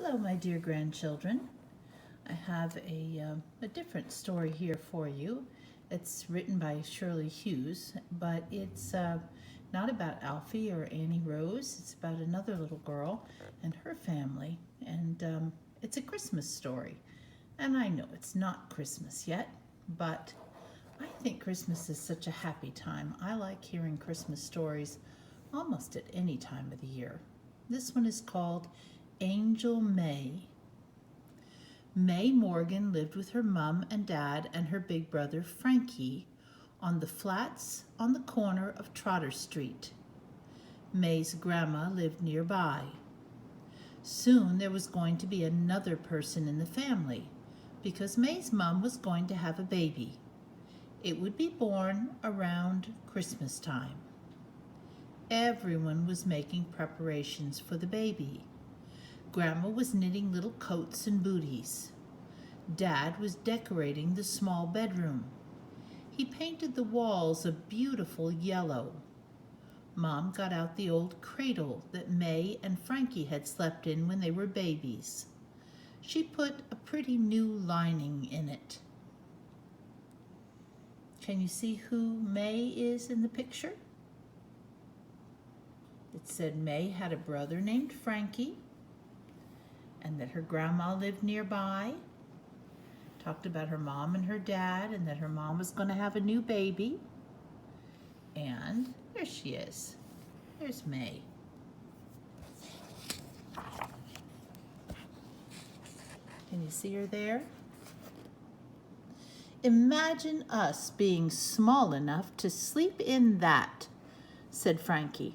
Hello, my dear grandchildren. I have a different story here for you. It's written by Shirley Hughes, but it's not about Alfie or Annie Rose. It's about another little girl and her family, and it's a Christmas story. And I know it's not Christmas yet, but I think Christmas is such a happy time. I like hearing Christmas stories almost at any time of the year. This one is called Angel May. May Morgan lived with her mom and dad and her big brother Frankie on the flats on the corner of Trotter Street. May's grandma lived nearby. Soon there was going to be another person in the family because May's mom was going to have a baby. It would be born around Christmas time. Everyone was making preparations for the baby. Grandma was knitting little coats and booties. Dad was decorating the small bedroom. He painted the walls a beautiful yellow. Mom got out the old cradle that May and Frankie had slept in when they were babies. She put a pretty new lining in it. Can you see who May is in the picture? It said May had a brother named Frankie, and that her grandma lived nearby. Talked about her mom and her dad, and that her mom was going to have a new baby. And there she is. There's May. Can you see her there? Imagine us being small enough to sleep in that, said Frankie.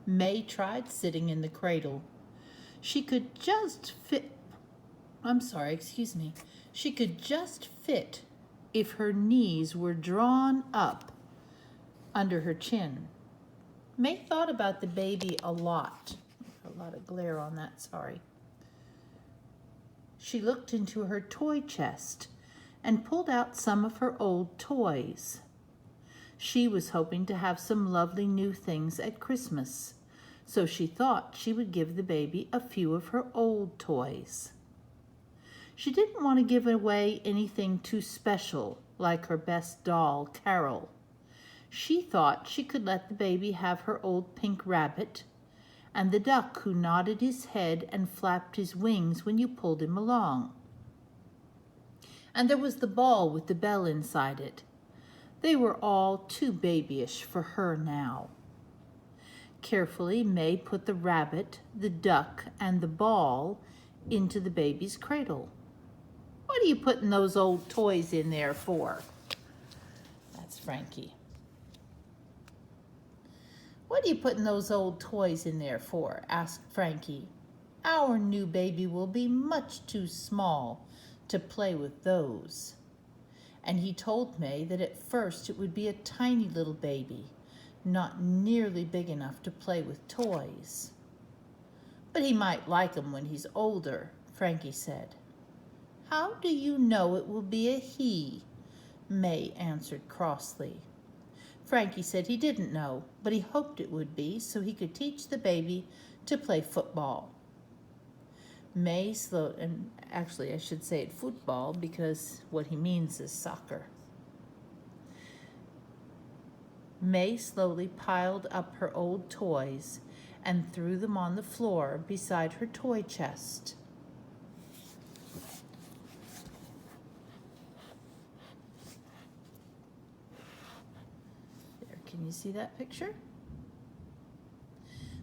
May tried sitting in the cradle. She could just fit if her knees were drawn up under her chin. May thought about the baby a lot. A lot of glare on that, sorry. She looked into her toy chest and pulled out some of her old toys. She was hoping to have some lovely new things at Christmas, so she thought she would give the baby a few of her old toys. She didn't want to give away anything too special, like her best doll, Carol. She thought she could let the baby have her old pink rabbit, and the duck who nodded his head and flapped his wings when you pulled him along. And there was the ball with the bell inside it. They were all too babyish for her now. Carefully, May put the rabbit, the duck, and the ball into the baby's cradle. What are you putting those old toys in there for? That's Frankie. What are you putting those old toys in there for? Asked Frankie. Our new baby will be much too small to play with those. And he told May that at first it would be a tiny little baby, not nearly big enough to play with toys. But he might like 'em when he's older, Frankie said. How do you know it will be a he? May answered crossly. Frankie said he didn't know, but he hoped it would be so he could teach the baby to play football. And actually I should say it football because what he means is soccer. May slowly piled up her old toys and threw them on the floor beside her toy chest. There, can you see that picture?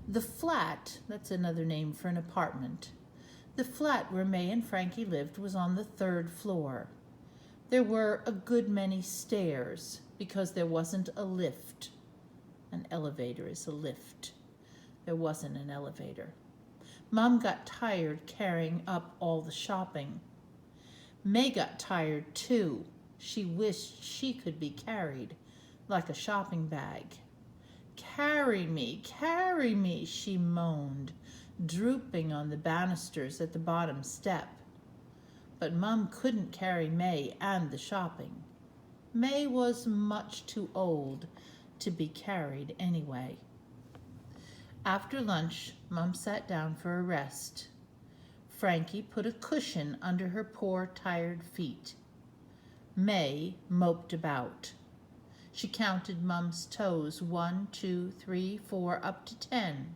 The flat, that's another name for an apartment. The flat where May and Frankie lived was on the 3rd floor. There were a good many stairs because there wasn't a lift. An elevator is a lift. There wasn't an elevator. Mom got tired carrying up all the shopping. May got tired too. She wished she could be carried like a shopping bag. Carry me, she moaned, drooping on the banisters at the bottom step. But Mom couldn't carry May and the shopping. May was much too old to be carried anyway. After lunch, Mom sat down for a rest. Frankie put a cushion under her poor, tired feet. May moped about. She counted Mum's toes, 1, 2, 3, 4, up to 10.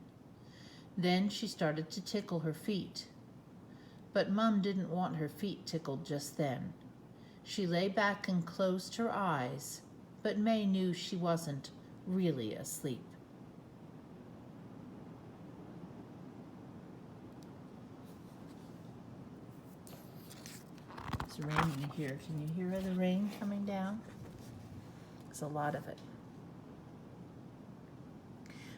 Then she started to tickle her feet. But Mum didn't want her feet tickled just then. She lay back and closed her eyes, but May knew she wasn't really asleep. It's raining here. Can you hear the rain coming down? There's a lot of it.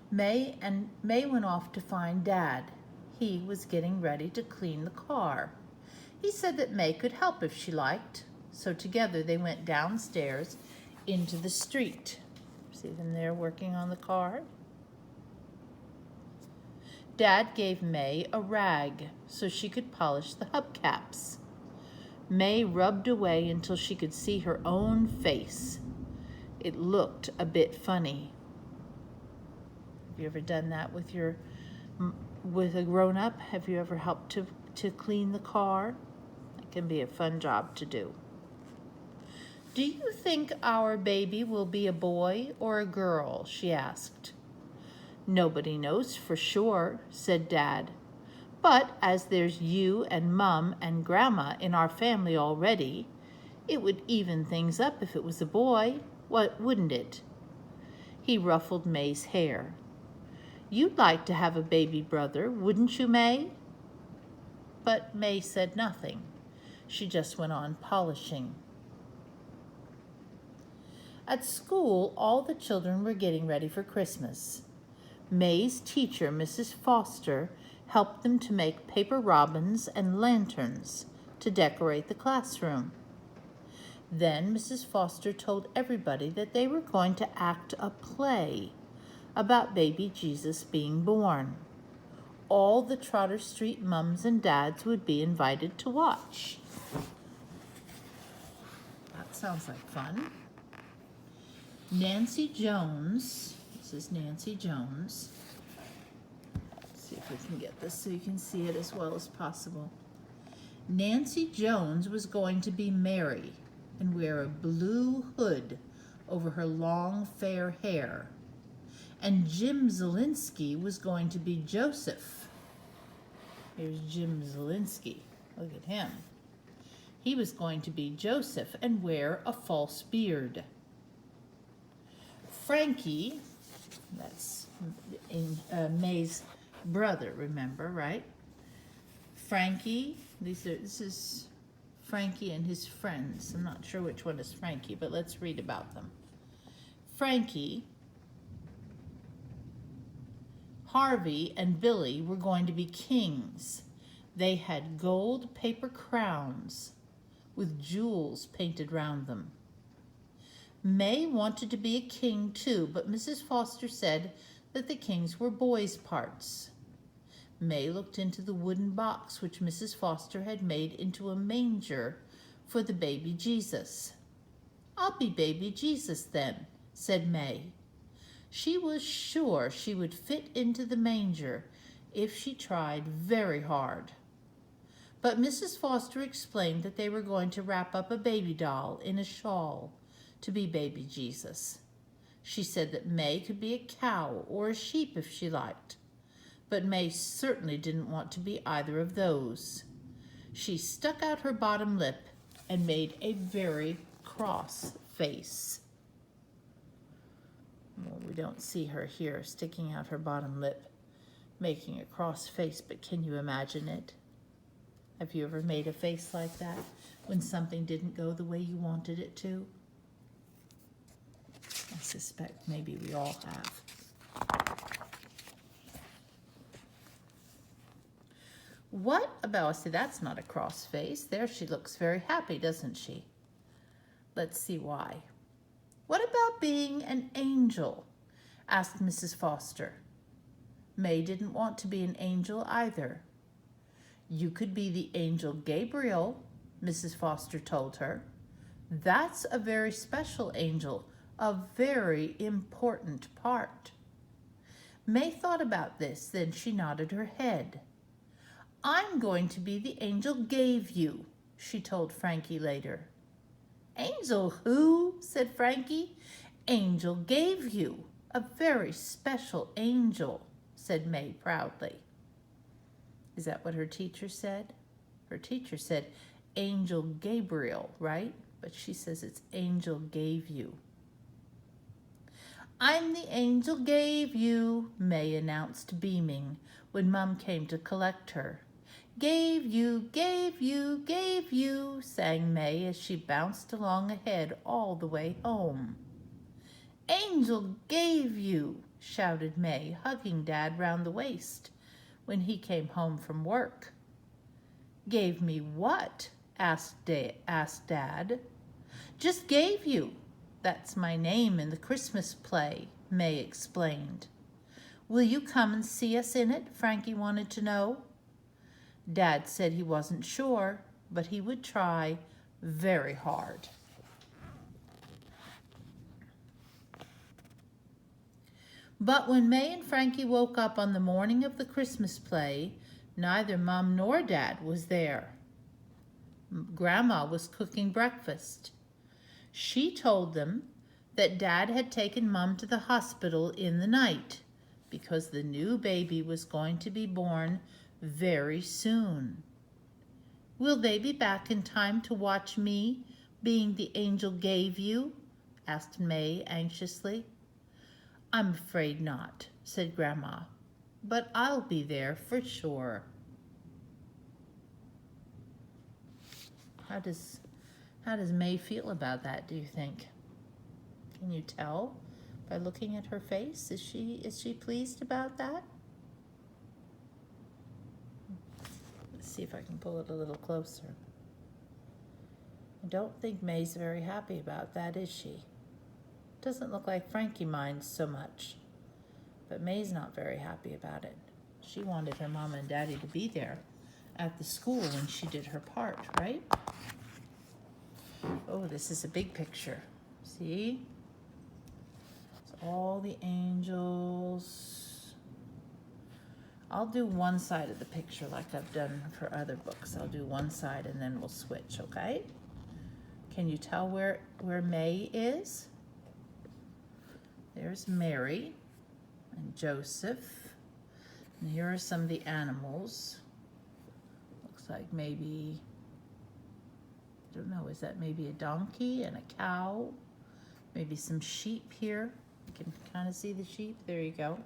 May went off to find Dad. He was getting ready to clean the car. He said that May could help if she liked, so together they went downstairs into the street. See them there working on the car? Dad gave May a rag so she could polish the hubcaps. May rubbed away until she could see her own face. It looked a bit funny. Have you ever done that with a grown-up? Have you ever helped to clean the car? It can be a fun job to do. Do you think our baby will be a boy or a girl? She asked. Nobody knows for sure, said Dad. But as there's you and Mum and Grandma in our family already, it would even things up if it was a boy, wouldn't it? He ruffled May's hair. You'd like to have a baby brother, wouldn't you, May? But May said nothing. She just went on polishing. At school, all the children were getting ready for Christmas. May's teacher, Mrs. Foster, helped them to make paper robins and lanterns to decorate the classroom. Then Mrs. Foster told everybody that they were going to act a play about baby Jesus being born. All the Trotter Street mums and dads would be invited to watch. That sounds like fun. Nancy Jones, this is Nancy Jones. Let's see if we can get this so you can see it as well as possible. Nancy Jones was going to be Mary and wear a blue hood over her long fair hair. And Jim Zielinski was going to be Joseph. Here's Jim Zielinski. Look at him. He was going to be Joseph and wear a false beard. Frankie, that's May's brother, remember, right? Frankie, this is Frankie and his friends. I'm not sure which one is Frankie, but let's read about them. Frankie, Harvey, and Billy were going to be kings. They had gold paper crowns with jewels painted round them. May wanted to be a king too, but Mrs. Foster said that the kings were boys' parts. May looked into the wooden box which Mrs. Foster had made into a manger for the baby Jesus. I'll be baby Jesus then, said May. She was sure she would fit into the manger if she tried very hard. But Mrs. Foster explained that they were going to wrap up a baby doll in a shawl to be baby Jesus. She said that May could be a cow or a sheep if she liked, but May certainly didn't want to be either of those. She stuck out her bottom lip and made a very cross face. Well, we don't see her here sticking out her bottom lip, making a cross face, but can you imagine it? Have you ever made a face like that when something didn't go the way you wanted it to? I suspect maybe we all have. What about, see, that's not a cross face. There she looks very happy, doesn't she? Let's see why. What about being an angel? Asked Mrs. Foster. May didn't want to be an angel either. You could be the angel Gabriel, Mrs. Foster told her. That's a very special angel, a very important part. May thought about this, then she nodded her head. I'm going to be the angel gave you, she told Frankie later. Angel who? Said Frankie. Angel gave you. A very special angel, said May proudly. Is that what her teacher said? Her teacher said Angel Gabriel, right? But she says it's Angel gave you. I'm the angel gave you, May announced, beaming, when Mum came to collect her. Gave you, gave you, gave you, sang May as she bounced along ahead all the way home. Angel gave you, shouted May, hugging Dad round the waist when he came home from work. Gave me what? asked Dad. Just gave you. That's my name in the Christmas play, May explained. Will you come and see us in it? Frankie wanted to know. Dad said he wasn't sure, but he would try very hard. But when May and Frankie woke up on the morning of the Christmas play, neither Mum nor Dad was there. Grandma was cooking breakfast. She told them that Dad had taken Mum to the hospital in the night because the new baby was going to be born very soon. Will they be back in time to watch me being the angel gave you? Asked May anxiously. I'm afraid not, said Grandma, but I'll be there for sure. How does May feel about that, do you think? Can you tell by looking at her face? Is she pleased about that? Let's see if I can pull it a little closer. I don't think May's very happy about that, is she? Doesn't look like Frankie minds so much, but May's not very happy about it. She wanted her mom and daddy to be there at the school when she did her part, right? Oh, this is a big picture. See? It's all the angels. I'll do one side of the picture like I've done for other books. I'll do one side and then we'll switch, okay? Can you tell where May is? There's Mary and Joseph. And here are some of the animals. Looks like maybe, I don't know, is that maybe a donkey and a cow? Maybe some sheep here. You can kind of see the sheep. There you go.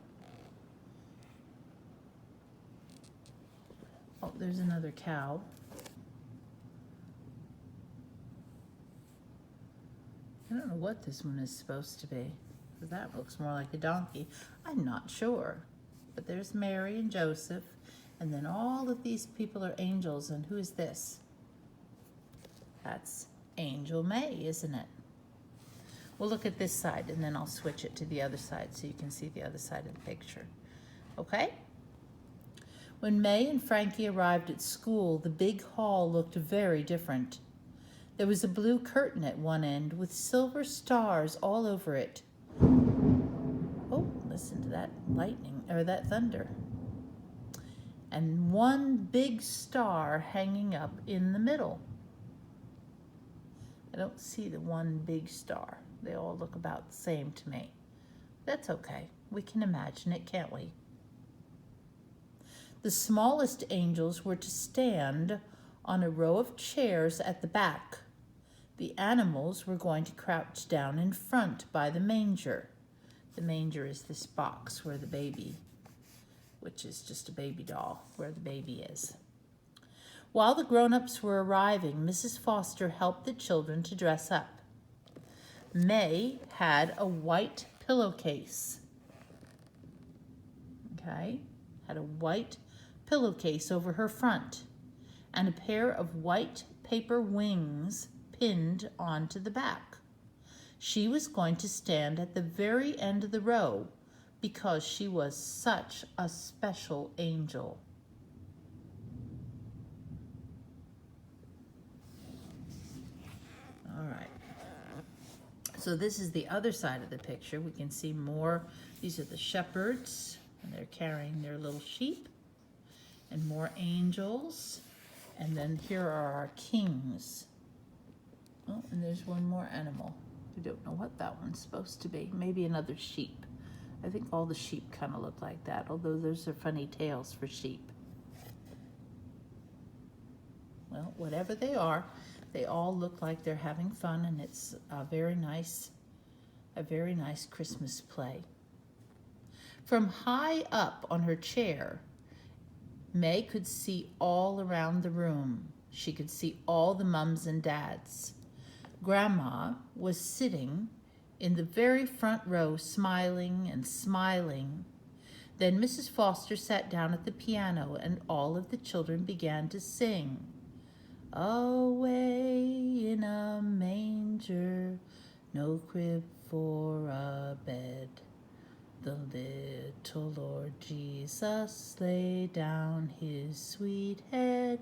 Oh, there's another cow. I don't know what this one is supposed to be. That looks more like a donkey. I'm not sure. But there's Mary and Joseph. And then all of these people are angels. And who is this? That's Angel May, isn't it? We'll look at this side and then I'll switch it to the other side so you can see the other side of the picture. Okay? When May and Frankie arrived at school, the big hall looked very different. There was a blue curtain at one end with silver stars all over it. Oh, listen to that lightning, or that thunder. And one big star hanging up in the middle. I don't see the one big star. They all look about the same to me. That's okay. We can imagine it, can't we? The smallest angels were to stand on a row of chairs at the back. The animals were going to crouch down in front by the manger. The manger is this box where the baby, which is just a baby doll, where the baby is. While the grown-ups were arriving, Mrs. Foster helped the children to dress up. May had a white pillowcase. Okay, had a white pillowcase over her front and a pair of white paper wings pinned onto the back. She was going to stand at the very end of the row because she was such a special angel. All right. So this is the other side of the picture. We can see more. These are the shepherds, and they're carrying their little sheep. and more angels. And then here are our kings. Oh, and there's one more animal. I don't know what that one's supposed to be. Maybe another sheep. I think all the sheep kind of look like that, although those are funny tails for sheep. Well, whatever they are, they all look like they're having fun, and it's a very nice Christmas play. From high up on her chair, May could see all around the room. She could see all the mums and dads. Grandma was sitting in the very front row, smiling and smiling. Then Mrs. Foster sat down at the piano, and all of the children began to sing. Away in a manger, no crib for a bed, the little Lord Jesus lay down his sweet head.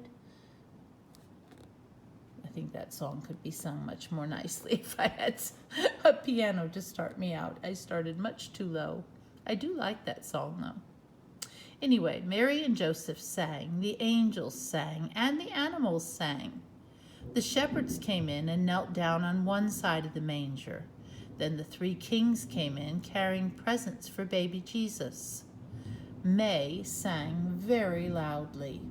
I think that song could be sung much more nicely if I had a piano to start me out. I started much too low. I do like that song though. Anyway, Mary and Joseph sang, the angels sang, and the animals sang. The shepherds came in and knelt down on one side of the manger. Then the three kings came in carrying presents for baby Jesus. May sang very loudly.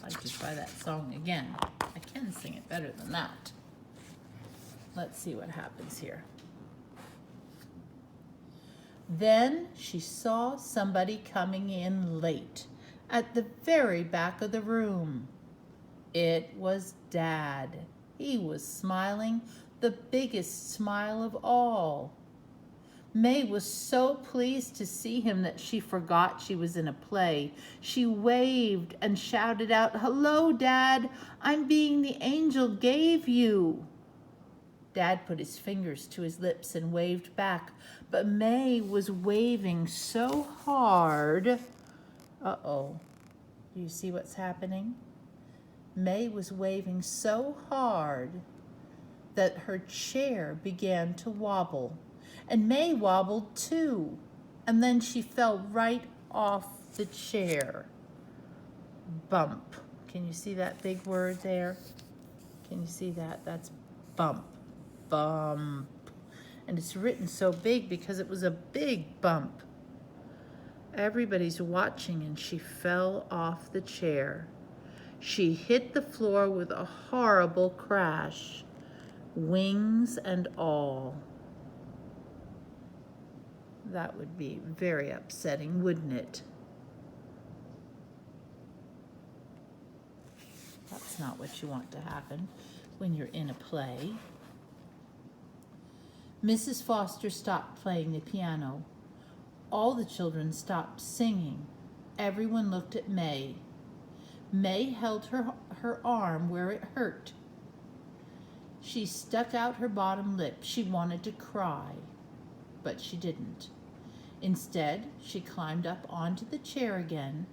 I'd like to try that song again. I can sing it better than that. Let's see what happens here. Then she saw somebody coming in late at the very back of the room. It was Dad. He was smiling, the biggest smile of all. May was so pleased to see him that she forgot she was in a play. She waved and shouted out, "Hello, Dad, I'm being the angel gave you." Dad put his fingers to his lips and waved back, but May was waving so hard. Uh-oh, do you see what's happening? May was waving so hard that her chair began to wobble, and May wobbled too, and then she fell right off the chair. Bump. Can you see that big word there? Can you see that? That's bump. Bump. And it's written so big because it was a big bump. Everybody's watching, and she fell off the chair. She hit the floor with a horrible crash, wings and all. That would be very upsetting, wouldn't it? That's not what you want to happen when you're in a play. Mrs. Foster stopped playing the piano. All the children stopped singing. Everyone looked at May. May held her arm where it hurt. She stuck out her bottom lip. She wanted to cry, but she didn't. Instead, she climbed up onto the chair again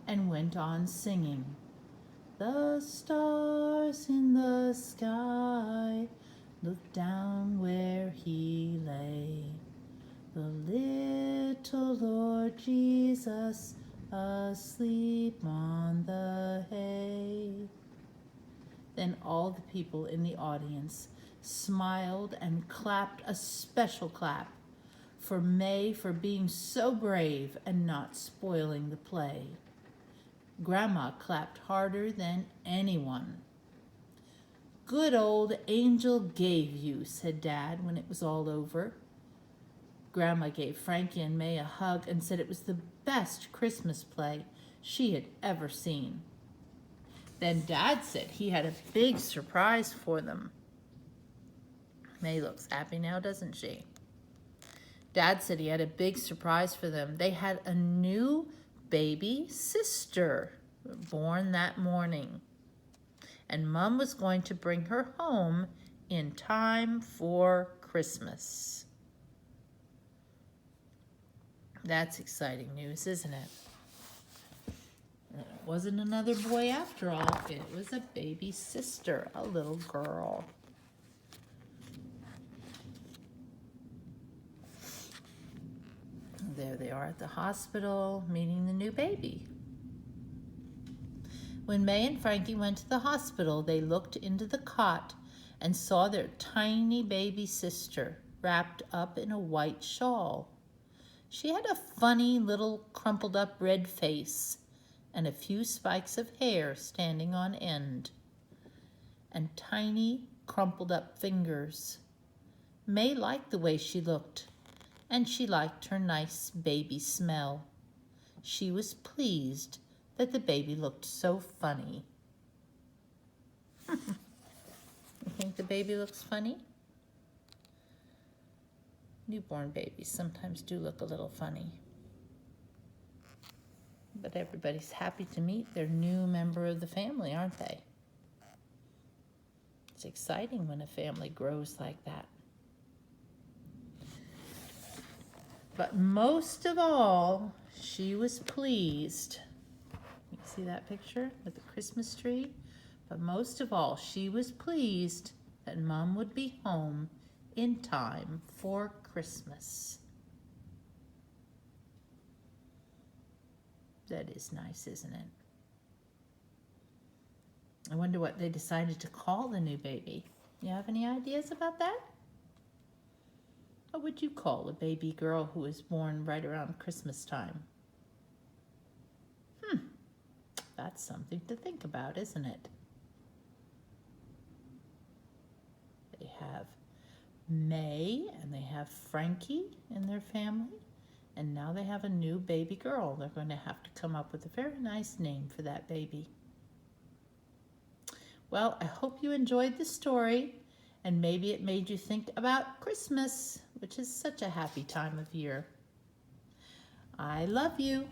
and went on singing. The stars in the sky looked down where he lay. The little Lord Jesus asleep on the hay. Then all the people in the audience smiled and clapped a special clap for May for being so brave and not spoiling the play. Grandma clapped harder than anyone. "Good old angel gave you," said Dad when it was all over. Grandma gave Frankie and May a hug and said it was the best Christmas play she had ever seen. Then Dad said he had a big surprise for them. May looks happy now, doesn't she? Dad said he had a big surprise for them. They had a new baby sister born that morning, and Mom was going to bring her home in time for Christmas. That's exciting news, isn't it? And it wasn't another boy after all. It was a baby sister, a little girl. There they are at the hospital meeting the new baby. When May and Frankie went to the hospital, they looked into the cot and saw their tiny baby sister wrapped up in a white shawl. She had a funny little crumpled up red face and a few spikes of hair standing on end, and tiny crumpled up fingers. May liked the way she looked, and she liked her nice baby smell. She was pleased that the baby looked so funny. You think the baby looks funny? Newborn babies sometimes do look a little funny. But everybody's happy to meet their new member of the family, aren't they? It's exciting when a family grows like that. But most of all, she was pleased. You see that picture with the Christmas tree? But most of all, she was pleased that Mom would be home in time for Christmas. That is nice, isn't it? I wonder what they decided to call the new baby. You have any ideas about that? What would you call a baby girl who was born right around Christmas time? That's something to think about, isn't it? They have May and they have Frankie in their family, and now they have a new baby girl. They're going to have to come up with a very nice name for that baby. Well, I hope you enjoyed the story, and maybe it made you think about Christmas, which is such a happy time of year. I love you.